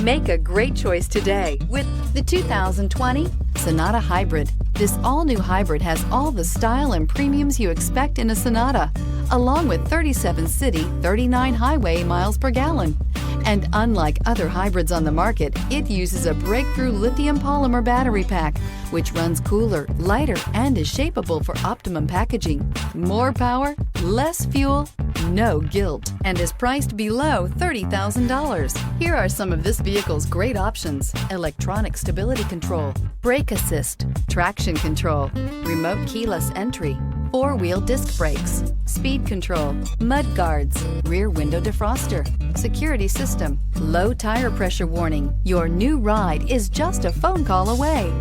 Make a great choice today with the 2020 Sonata Hybrid. This all-new hybrid has all the style and premiums you expect in a Sonata, along with 37 city, 39 highway miles per gallon. And unlike other hybrids on the market, it uses a breakthrough lithium polymer battery pack, which runs cooler, lighter, and is shapeable for optimum packaging. More power, less fuel, no guilt, and is priced below $30,000. Here are some of this vehicle's great options: electronic stability control, brake assist, traction control, remote keyless entry, four-wheel disc brakes, speed control, mud guards, rear window defroster, security system, low tire pressure warning. Your new ride is just a phone call away.